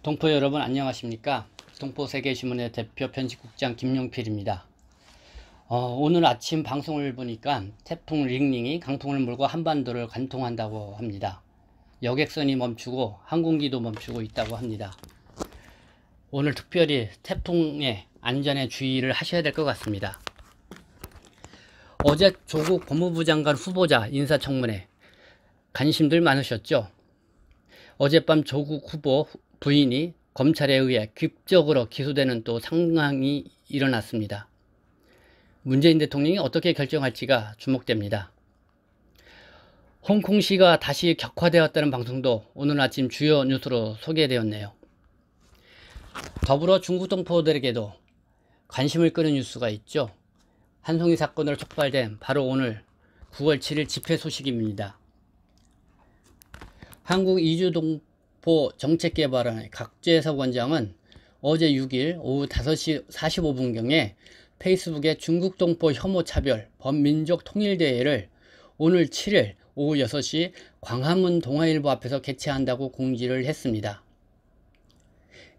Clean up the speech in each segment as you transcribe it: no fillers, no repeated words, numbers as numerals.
동포 여러분 안녕하십니까? 동포세계신문의 대표 편집국장 김용필입니다. 오늘 아침 방송을 보니까 태풍 링링이 강풍을 몰고 한반도를 관통한다고 합니다. 여객선이 멈추고 항공기도 멈추고 있다고 합니다. 오늘 특별히 태풍의 안전에 주의를 하셔야 될 것 같습니다. 어제 조국 법무부 장관 후보자 인사청문회 관심들 많으셨죠? 어젯밤 조국 후보 부인이 검찰에 의해 극적으로 기소되는 또 상황이 일어났습니다. 문재인 대통령이 어떻게 결정할지가 주목됩니다. 홍콩시가 다시 격화되었다는 방송도 오늘 아침 주요 뉴스로 소개되었네요. 더불어 중국 동포들에게도 관심을 끄는 뉴스가 있죠. 한송이 사건으로 촉발된 바로 오늘 9월 7일 집회 소식입니다. 한국이주동포 정책개발원의 각재석 원장은 어제 6일 오후 5시 45분경에 페이스북에 중국동포 혐오차별 범민족 통일대회를 오늘 7일 오후 6시 광화문 동아일보 앞에서 개최한다고 공지를 했습니다.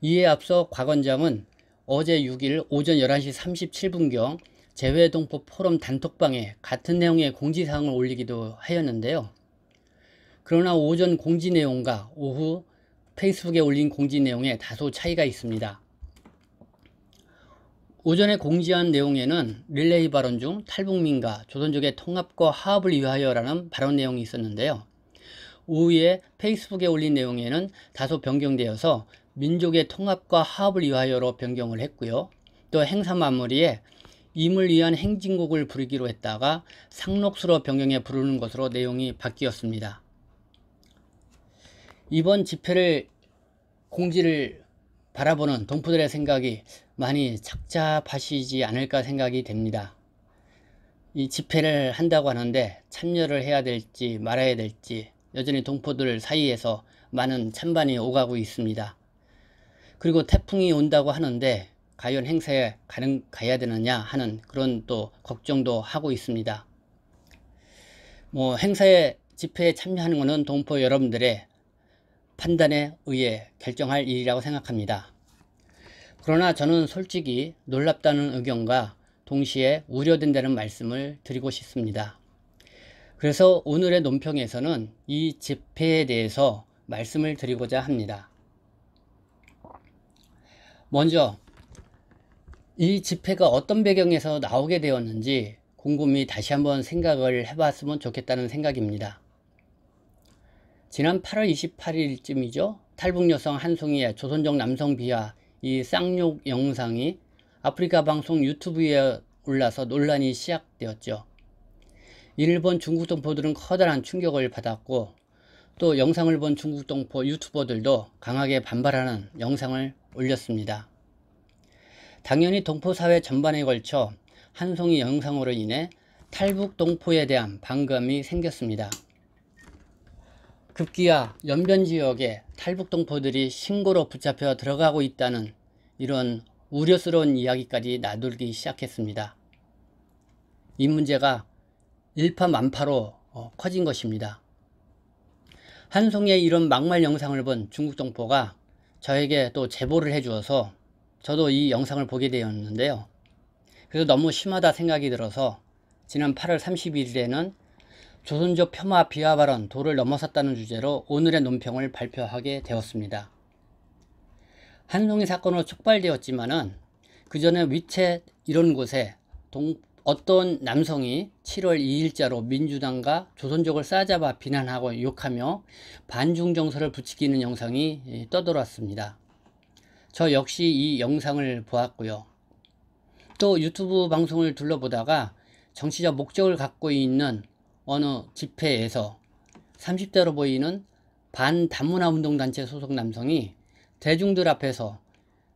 이에 앞서 곽 원장은 어제 6일 오전 11시 37분경 재외동포 포럼 단톡방에 같은 내용의 공지사항을 올리기도 하였는데요. 그러나 오전 공지 내용과 오후 페이스북에 올린 공지 내용에 다소 차이가 있습니다. 오전에 공지한 내용에는 릴레이 발언 중 탈북민과 조선족의 통합과 화합을 위하여라는 발언 내용이 있었는데요. 오후에 페이스북에 올린 내용에는 다소 변경되어서 민족의 통합과 화합을 위하여로 변경을 했고요. 또 행사 마무리에 임을 위한 행진곡을 부르기로 했다가 상록수로 변경해 부르는 것으로 내용이 바뀌었습니다. 이번 집회를 공지를 바라보는 동포들의 생각이 많이 착잡하시지 않을까 생각이 됩니다. 이 집회를 한다고 하는데 참여를 해야 될지 말아야 될지 여전히 동포들 사이에서 많은 찬반이 오가고 있습니다. 그리고 태풍이 온다고 하는데 과연 행사에 가야 되느냐 하는 그런 또 걱정도 하고 있습니다. 행사에 집회에 참여하는 것은 동포 여러분들의 판단에 의해 결정할 일이라고 생각합니다. 그러나 저는 솔직히 놀랍다는 의견과 동시에 우려된다는 말씀을 드리고 싶습니다. 그래서 오늘의 논평에서는 이 집회에 대해서 말씀을 드리고자 합니다. 먼저 이 집회가 어떤 배경에서 나오게 되었는지 곰곰이 다시 한번 생각을 해봤으면 좋겠다는 생각입니다. 지난 8월 28일쯤이죠. 탈북 여성 한송이의 조선족 남성 비하 이 쌍욕 영상이 아프리카 방송 유튜브에 올라서 논란이 시작되었죠. 이를 본 중국 동포들은 커다란 충격을 받았고 또 영상을 본 중국 동포 유튜버들도 강하게 반발하는 영상을 올렸습니다. 당연히 동포사회 전반에 걸쳐 한송이 영상으로 인해 탈북 동포에 대한 반감이 생겼습니다. 급기야 연변지역에 탈북 동포들이 신고로 붙잡혀 들어가고 있다는 이런 우려스러운 이야기까지 나돌기 시작했습니다. 이 문제가 일파만파로 커진 것입니다. 한송이의 이런 막말 영상을 본 중국 동포가 저에게 또 제보를 해주어서 저도 이 영상을 보게 되었는데요. 그래서 너무 심하다 생각이 들어서 지난 8월 31일에는 조선족 폄하 비하 발언 도를 넘어섰다는 주제로 오늘의 논평을 발표하게 되었습니다. 한송이 사건으로 촉발되었지만은 그 전에 위챗 이런 곳에 어떤 남성이 7월 2일자로 민주당과 조선족을 싸잡아 비난하고 욕하며 반중 정서를 부추기는 영상이 떠돌았습니다. 저 역시 이 영상을 보았고요. 또 유튜브 방송을 둘러보다가 정치적 목적을 갖고 있는 어느 집회에서 30대로 보이는 반다문화 운동단체 소속 남성이 대중들 앞에서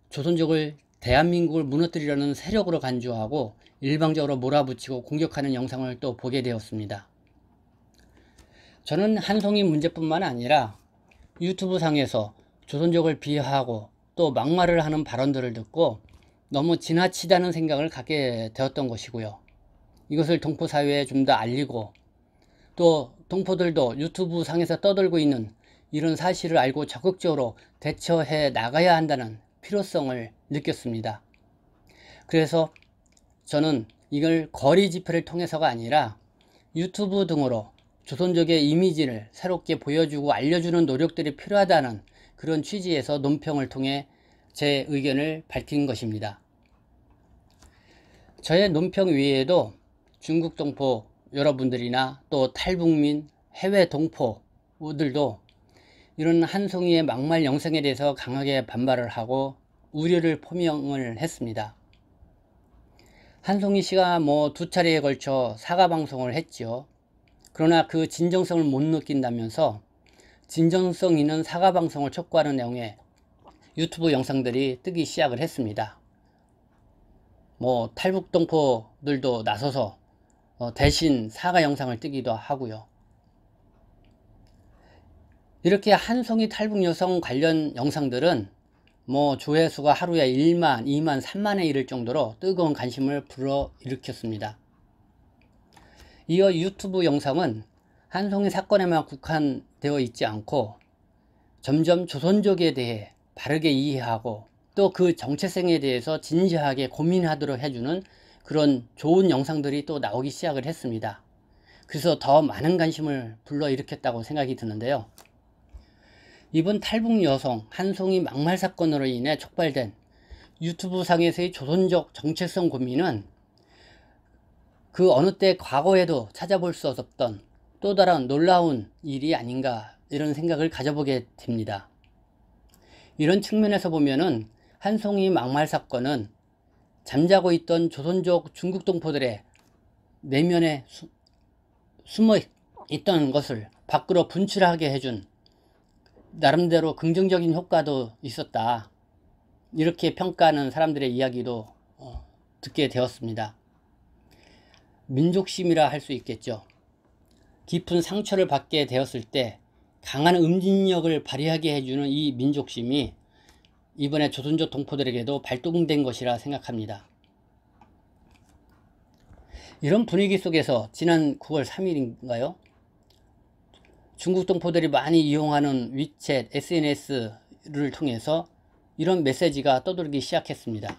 조선족을 대한민국을 무너뜨리려는 세력으로 간주하고 일방적으로 몰아붙이고 공격하는 영상을 또 보게 되었습니다. 저는 한송이 문제뿐만 아니라 유튜브 상에서 조선족을 비하하고 또 막말을 하는 발언들을 듣고 너무 지나치다는 생각을 갖게 되었던 것이고요. 이것을 동포사회에 좀 더 알리고 또 동포들도 유튜브 상에서 떠들고 있는 이런 사실을 알고 적극적으로 대처해 나가야 한다는 필요성을 느꼈습니다. 그래서 저는 이걸 거리 집회를 통해서가 아니라 유튜브 등으로 조선족의 이미지를 새롭게 보여주고 알려주는 노력들이 필요하다는 그런 취지에서 논평을 통해 제 의견을 밝힌 것입니다. 저의 논평 외에도 중국 동포 여러분들이나 또 탈북민 해외 동포들도 이런 한송이의 막말 영상에 대해서 강하게 반발을 하고 우려를 표명을 했습니다. 한송이 씨가 두 차례에 걸쳐 사과 방송을 했죠. 그러나 그 진정성을 못 느낀다면서 진정성 있는 사과 방송을 촉구하는 내용의 유튜브 영상들이 뜨기 시작을 했습니다. 탈북 동포들도 나서서 대신 사과 영상을 뜨기도 하고요. 이렇게 한송이 탈북 여성 관련 영상들은 조회수가 하루에 1만, 2만, 3만에 이를 정도로 뜨거운 관심을 불러일으켰습니다. 이어 유튜브 영상은 한송이 사건에만 국한되어 있지 않고 점점 조선족에 대해 바르게 이해하고 또 그 정체성에 대해서 진지하게 고민하도록 해주는 그런 좋은 영상들이 또 나오기 시작을 했습니다. 그래서 더 많은 관심을 불러일으켰다고 생각이 드는데요. 이번 탈북 여성 한송이 막말 사건으로 인해 촉발된 유튜브 상에서의 조선족 정체성 고민은 그 어느 때 과거에도 찾아볼 수 없었던 또 다른 놀라운 일이 아닌가 이런 생각을 가져보게 됩니다. 이런 측면에서 보면은 한송이 막말 사건은 잠자고 있던 조선족 중국 동포들의 내면에 숨어 있던 것을 밖으로 분출하게 해준 나름대로 긍정적인 효과도 있었다. 이렇게 평가하는 사람들의 이야기도 듣게 되었습니다. 민족심이라 할 수 있겠죠. 깊은 상처를 받게 되었을 때 강한 응징력을 발휘하게 해주는 이 민족심이 이번에 조선족 동포들에게도 발동된 것이라 생각합니다. 이런 분위기 속에서 지난 9월 3일인가요? 중국 동포들이 많이 이용하는 위챗, SNS를 통해서 이런 메시지가 떠돌기 시작했습니다.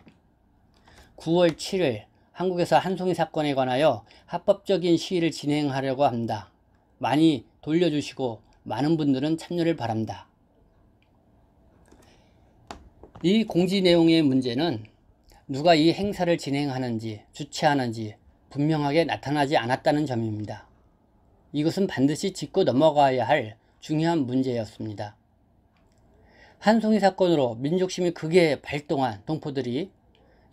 9월 7일 한국에서 한송이 사건에 관하여 합법적인 시위를 진행하려고 합니다. 많이 돌려주시고 많은 분들은 참여를 바랍니다. 이 공지 내용의 문제는 누가 이 행사를 진행하는지 주최하는지 분명하게 나타나지 않았다는 점입니다. 이것은 반드시 짚고 넘어가야 할 중요한 문제였습니다. 한송이 사건으로 민족심이 크게 발동한 동포들이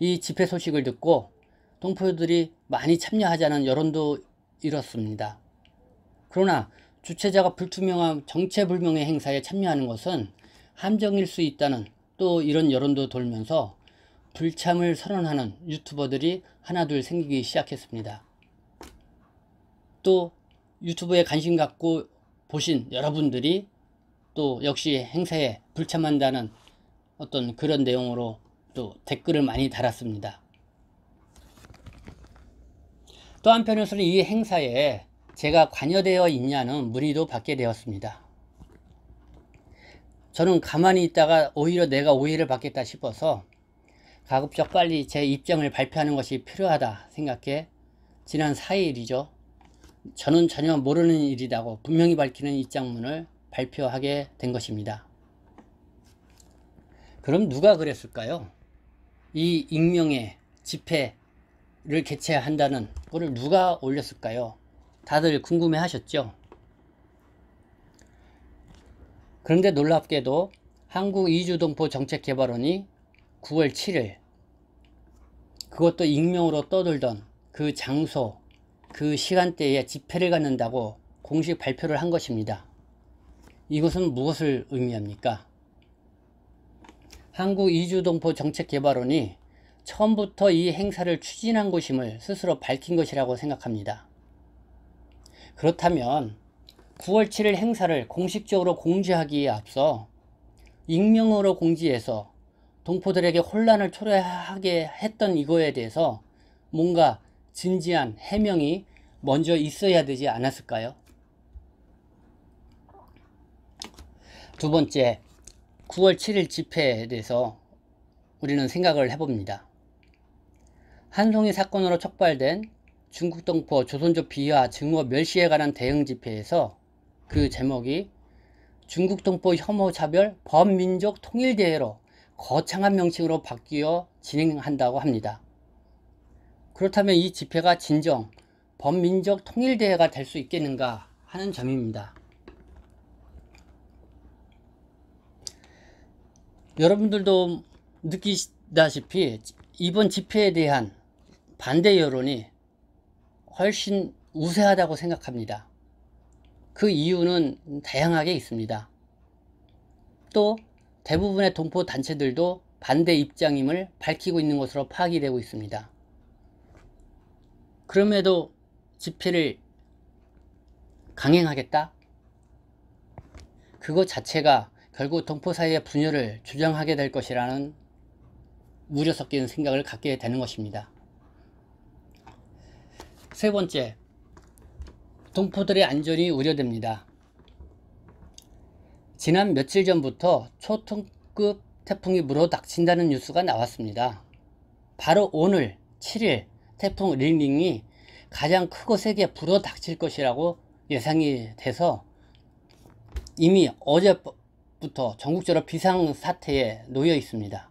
이 집회 소식을 듣고 동포들이 많이 참여하자는 여론도 일었습니다. 그러나 주최자가 불투명한 정체불명의 행사에 참여하는 것은 함정일 수 있다는 또 이런 여론도 돌면서 불참을 선언하는 유튜버들이 하나둘 생기기 시작했습니다. 또 유튜브에 관심 갖고 보신 여러분들이 또 역시 행사에 불참한다는 어떤 그런 내용으로 또 댓글을 많이 달았습니다. 또 한편에서는 이 행사에 제가 관여되어 있냐는 문의도 받게 되었습니다. 저는 가만히 있다가 오히려 내가 오해를 받겠다 싶어서 가급적 빨리 제 입장을 발표하는 것이 필요하다 생각해 지난 4일이죠. 저는 전혀 모르는 일이라고 분명히 밝히는 입장문을 발표하게 된 것입니다. 그럼 누가 그랬을까요? 이 익명의 집회를 개최한다는 거를 누가 올렸을까요? 다들 궁금해 하셨죠? 그런데 놀랍게도 한국이주동포 정책개발원이 9월 7일 그것도 익명으로 떠들던 그 장소, 그 시간대에 집회를 갖는다고 공식 발표를 한 것입니다. 이것은 무엇을 의미합니까? 한국이주동포 정책개발원이 처음부터 이 행사를 추진한 것임을 스스로 밝힌 것이라고 생각합니다. 그렇다면 9월 7일 행사를 공식적으로 공지하기에 앞서 익명으로 공지해서 동포들에게 혼란을 초래하게 했던 이거에 대해서 뭔가 진지한 해명이 먼저 있어야 되지 않았을까요? 두 번째, 9월 7일 집회에 대해서 우리는 생각을 해봅니다. 한송이 사건으로 촉발된 중국 동포 조선족 비하 증오 멸시에 관한 대응 집회에서 그 제목이 중국 동포 혐오 차별 범민족 통일대회로 거창한 명칭으로 바뀌어 진행한다고 합니다. 그렇다면 이 집회가 진정 범민족 통일대회가 될 수 있겠는가 하는 점입니다. 여러분들도 느끼시다시피 이번 집회에 대한 반대 여론이 훨씬 우세하다고 생각합니다. 그 이유는 다양하게 있습니다. 또 대부분의 동포 단체들도 반대 입장임을 밝히고 있는 것으로 파악이 되고 있습니다. 그럼에도 집회를 강행하겠다? 그것 자체가 결국 동포 사이의 분열을 조장하게 될 것이라는 우려 섞인 생각을 갖게 되는 것입니다. 세 번째, 동포들의 안전이 우려됩니다. 지난 며칠 전부터 초특급 태풍이 물어닥친다는 뉴스가 나왔습니다. 바로 오늘 7일 태풍 링링이 가장 크고 세게 불어닥칠 것이라고 예상이 돼서 이미 어제부터 전국적으로 비상사태에 놓여 있습니다.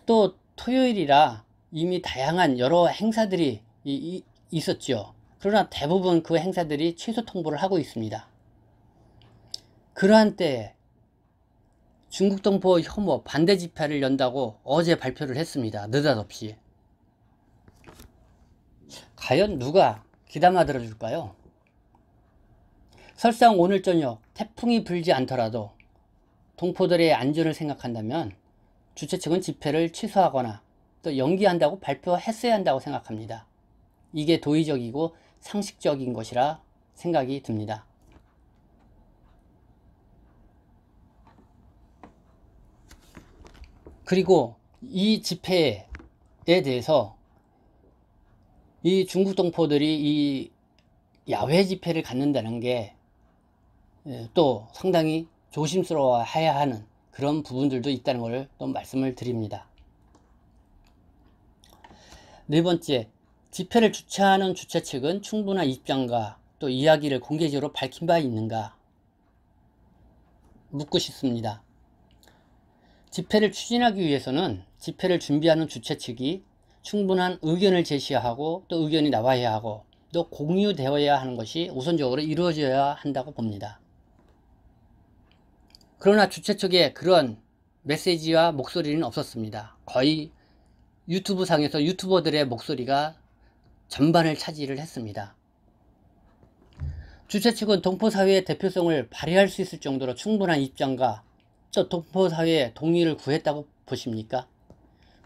또 토요일이라 이미 다양한 여러 행사들이 있었죠. 그러나 대부분 그 행사들이 취소 통보를 하고 있습니다. 그러한 때에 중국 동포 혐오 반대 집회를 연다고 어제 발표를 했습니다. 느닷없이. 과연 누가 귀담아 들어줄까요? 설상 오늘 저녁 태풍이 불지 않더라도 동포들의 안전을 생각한다면 주최 측은 집회를 취소하거나 또 연기한다고 발표했어야 한다고 생각합니다. 이게 도의적이고 상식적인 것이라 생각이 듭니다. 그리고 이 집회에 대해서 이 중국 동포들이 이 야외 집회를 갖는다는 게 또 상당히 조심스러워해야 하는 그런 부분들도 있다는 것을 또 말씀을 드립니다. 네 번째, 집회를 주최하는 주최 측은 충분한 입장과 또 이야기를 공개적으로 밝힌 바 있는가 묻고 싶습니다. 집회를 추진하기 위해서는 집회를 준비하는 주최 측이 충분한 의견을 제시하고 또 의견이 나와야 하고 또 공유되어야 하는 것이 우선적으로 이루어져야 한다고 봅니다. 그러나 주최 측에 그런 메시지와 목소리는 없었습니다. 거의 유튜브 상에서 유튜버들의 목소리가 전반을 차지를 했습니다. 주최 측은 동포사회의 대표성을 발휘할 수 있을 정도로 충분한 입장과 또 동포사회의 동의를 구했다고 보십니까?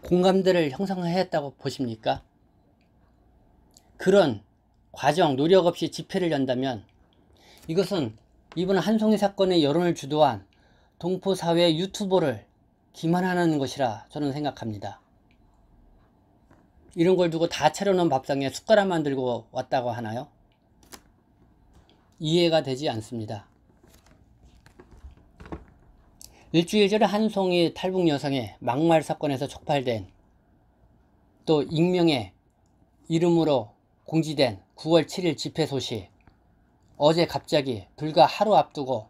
공감대를 형성했다고 보십니까? 그런 과정, 노력 없이 집회를 연다면 이것은 이번 한송이 사건의 여론을 주도한 동포사회 유튜버를 기만하는 것이라 저는 생각합니다. 이런 걸 두고 다 차려놓은 밥상에 숟가락만 들고 왔다고 하나요? 이해가 되지 않습니다. 일주일 전에 한송이 탈북 여성의 막말 사건에서 촉발된 또 익명의 이름으로 공지된 9월 7일 집회 소식, 어제 갑자기 불과 하루 앞두고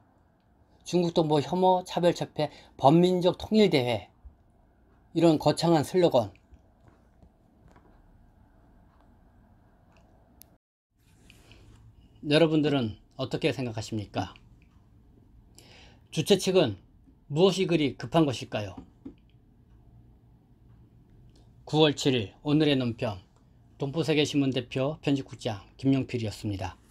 중국 동포 혐오 차별 집회 범민족 통일대회, 이런 거창한 슬로건, 여러분들은 어떻게 생각하십니까? 주최 측은 무엇이 그리 급한 것일까요? 9월 7일 오늘의 논평, 동포세계신문 대표 편집국장 김용필이었습니다.